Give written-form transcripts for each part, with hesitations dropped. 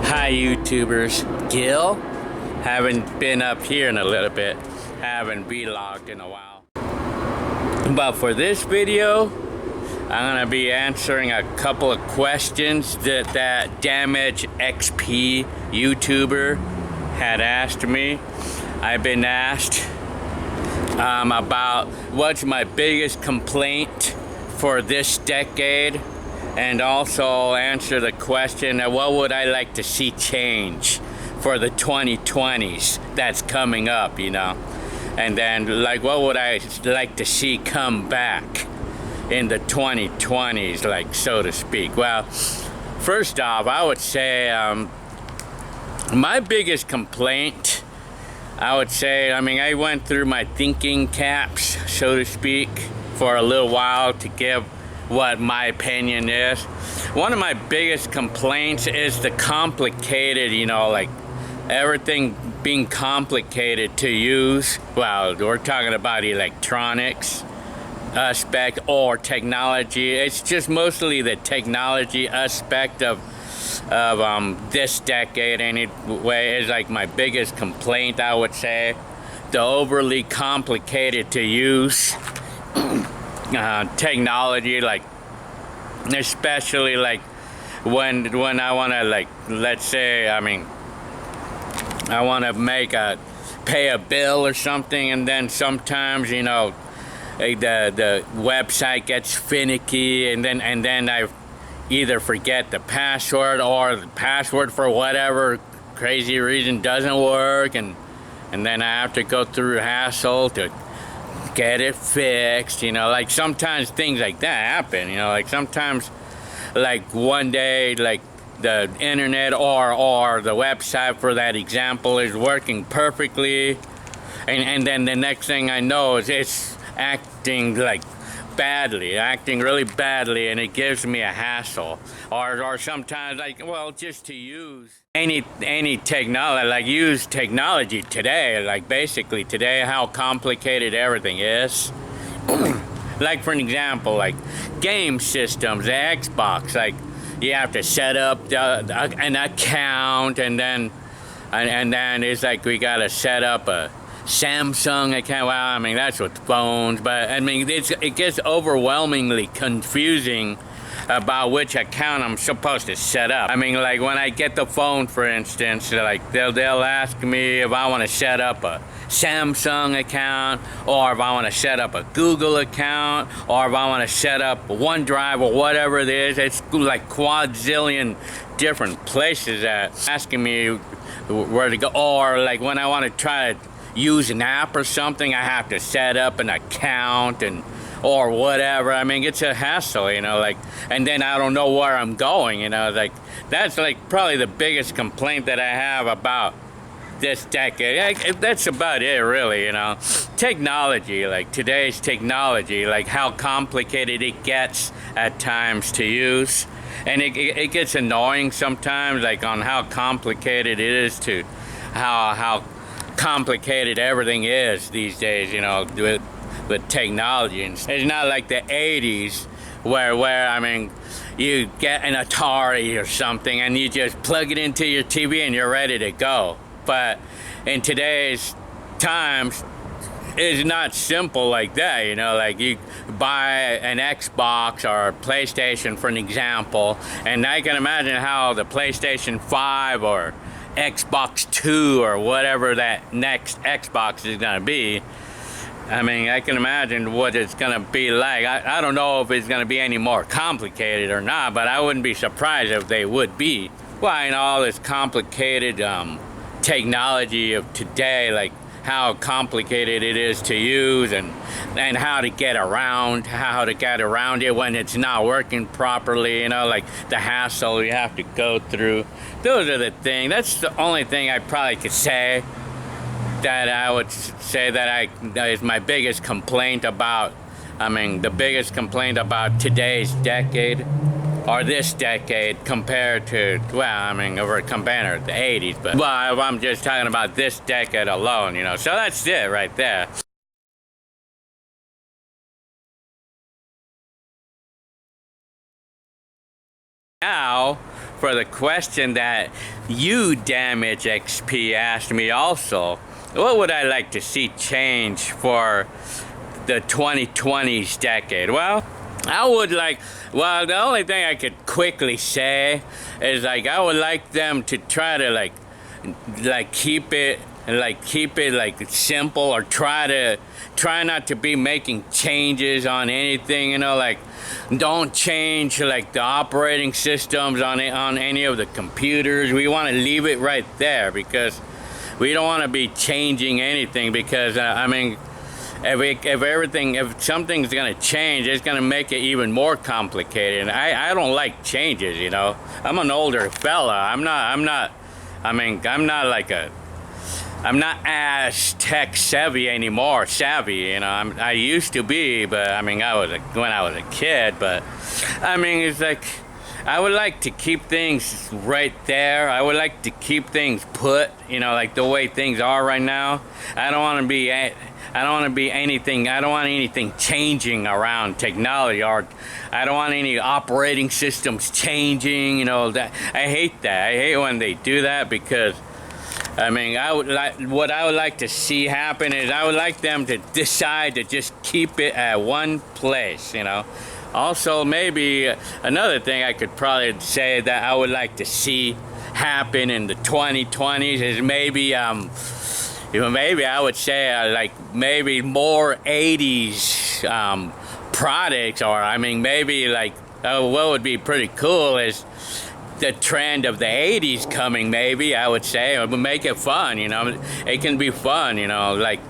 Hi YouTubers, Gil. Haven't been up here in a little bit. Haven't vlogged in a while. But for this video, I'm gonna be answering a couple of questions that damagexp YouTuber had asked me. I've been asked about what's my biggest complaint for this decade, and also answer the question of what would I like to see change for the 2020s that's coming up, you know. And then like what would I like to see come back in the 2020s, like, so to speak. Well, first off, I would say my biggest complaint, I would say, I went through my thinking caps, so to speak, for a little while to give what my opinion is. One of my biggest complaints is the complicated, you know, like everything being complicated to use. Well, we're talking about electronics aspect or technology. It's just mostly the technology aspect of this decade anyway is like my biggest complaint, I would say. The overly complicated to use technology, like especially like when I want to, like, let's say, I want to pay a bill or something, and then sometimes, you know, the website gets finicky, and then I either forget the password, or the password for whatever crazy reason doesn't work, and then I have to go through hassle to get it fixed, you know. Like sometimes things like that happen, you know. Like sometimes, like one day, like the internet or the website for that example is working perfectly, and then the next thing I know is it's acting really badly, and it gives me a hassle. Or sometimes, like, well, just to use any technology, like use technology today, like basically today, how complicated everything is. Like for an example, like game systems, the Xbox, like you have to set up an account, and then it's like we gotta set up a Samsung account. Well, that's with phones, but it gets overwhelmingly confusing about which account I'm supposed to set up. Like when I get the phone, for instance, like they'll ask me if I want to set up a Samsung account, or if I want to set up a Google account, or if I want to set up OneDrive or whatever it is. It's like quadzillion different places that asking me where to go. Or like when I want to try to use an app or something, I have to set up an account or whatever. It's a hassle, you know, like, and then I don't know where I'm going, you know. Like that's like probably the biggest complaint that I have about this decade. That's about it, really, you know. Technology, like today's technology, like how complicated it gets at times to use, and it gets annoying sometimes, like on how complicated it is to how complicated everything is these days, you know, with technology. And it's not like the 80s where you get an Atari or something and you just plug it into your TV and you're ready to go. But in today's times, it's not simple like that, you know. Like you buy an Xbox or a PlayStation, for an example, and I can imagine how the PlayStation 5 or Xbox 2 or whatever that next Xbox is going to be. I can imagine what it's going to be like. I don't know if it's going to be any more complicated or not, but I wouldn't be surprised if they would be. Well, you know, all this complicated technology of today, like how complicated it is to use, and how to get around it when it's not working properly, you know, like the hassle you have to go through. Those are the things. That's the only thing I probably could say that I would say that is my biggest complaint about, the biggest complaint about today's decade, or this decade, compared to, well, we're comparing to the 80s, but, well, I'm just talking about this decade alone, you know. So that's it right there. Now, for the question that you, damagexp, asked me also. What would I like to see change for the 2020s decade? Well, I would like, well, the only thing I could quickly say is like I would like them to try to like keep it like simple, or try not to be making changes on anything, you know, like don't change like the operating systems on any of the computers. We want to leave it right there because we don't want to be changing anything, because I mean, if something's gonna change, it's gonna make it even more complicated. I don't like changes, you know. I'm an older fella. I'm not as tech savvy anymore. You know. I used to be, but I mean, when I was a kid. But I mean, it's like I would like to keep things right there. I would like to keep things put, you know, like the way things are right now. I don't want anything changing around technology, or I don't want any operating systems changing, you know. That I hate that. I hate when they do that, because I mean, what I would like to see happen is I would like them to decide to just keep it at one place, you know. Also, maybe another thing I could probably say that I would like to see happen in the 2020s is maybe I would say like maybe more 80s products, or I mean, maybe like what would be pretty cool is the trend of the 80s coming, maybe I would say. It would make it fun, you know. It can be fun, you know, like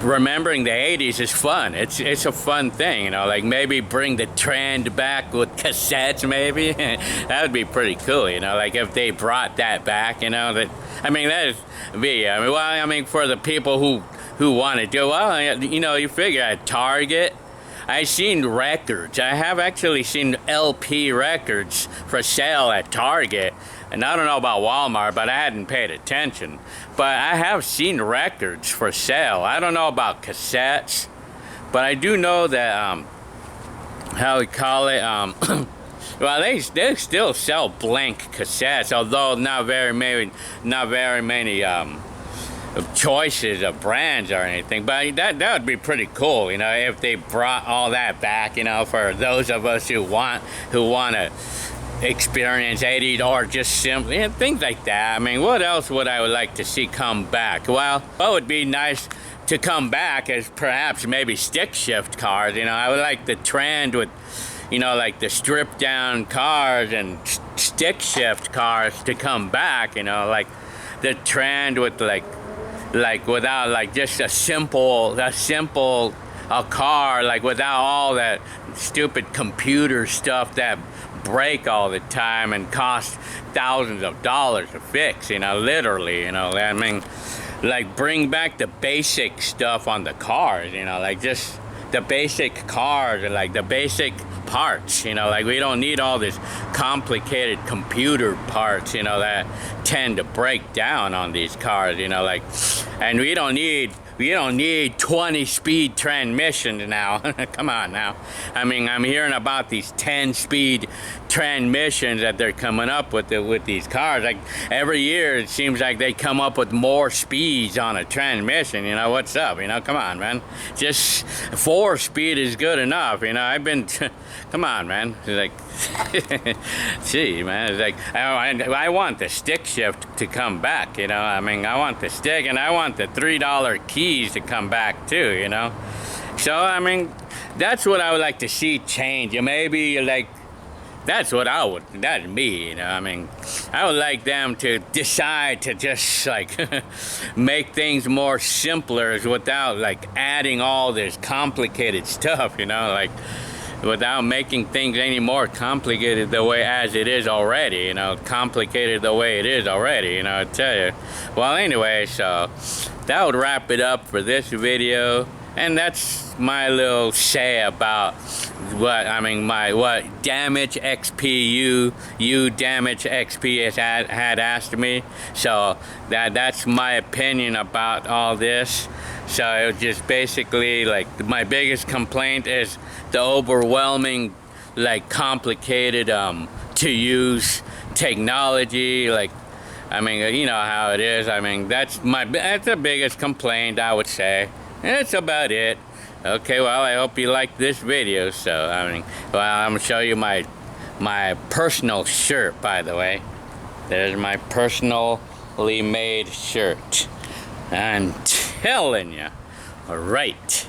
remembering the 80s is fun. It's a fun thing, you know, like maybe bring the trend back with cassettes, maybe. That would be pretty cool, you know, like if they brought that back, you know. That, I mean, that is well, I mean, for the people who want to do, well, you know, you figure at Target, I've seen records. I have actually seen LP records for sale at Target. And I don't know about Walmart, but I hadn't paid attention. But I have seen records for sale. I don't know about cassettes, but I do know that, how we call it, well, they still sell blank cassettes, although not very many choices of brands or anything. But that would be pretty cool, you know, if they brought all that back, you know, for those of us who want to experience 80s, or just simply, you know, things like that. I mean, what else would I like to see come back? Well, what would be nice to come back is perhaps maybe stick shift cars. You know, I would like the trend with, you know, like the stripped down cars and stick shift cars to come back, you know, like the trend with like without like just a simple car, like without all that stupid computer stuff that break all the time and cost thousands of dollars to fix, you know, literally, you know. I mean, like bring back the basic stuff on the cars, you know, like just the basic cars and like the basic parts, you know, like we don't need all this complicated computer parts, you know, that tend to break down on these cars, you know, like, and we don't need 20-speed transmissions now. Come on now. I mean, I'm hearing about these 10-speed transmissions that they're coming up with these cars. Like every year, it seems like they come up with more speeds on a transmission. You know, what's up? You know, come on, man. Just 4-speed is good enough. You know, come on, man. It's like, gee, man. It's like I want the stick shift to come back. You know, I mean, I want the stick, and I want the $3 keys to come back too. You know, so I mean, that's what I would like to see change. Maybe like. That's me, you know. I mean, I would like them to decide to just like make things more simpler without like adding all this complicated stuff, you know, like without making things any more complicated the way as it is already, you know, complicated the way it is already, you know, I tell you. Well, anyway, so that would wrap it up for this video. And that's my little say about what damagexp damagexp had asked me. So that's my opinion about all this. So it was just basically like my biggest complaint is the overwhelming like complicated to use technology. Like, I mean, you know how it is. I mean, that's the biggest complaint, I would say. And that's about it. Okay, well, I hope you liked this video. So, I mean, well, I'm gonna show you my personal shirt, by the way. There's my personally made shirt. I'm telling you. All right.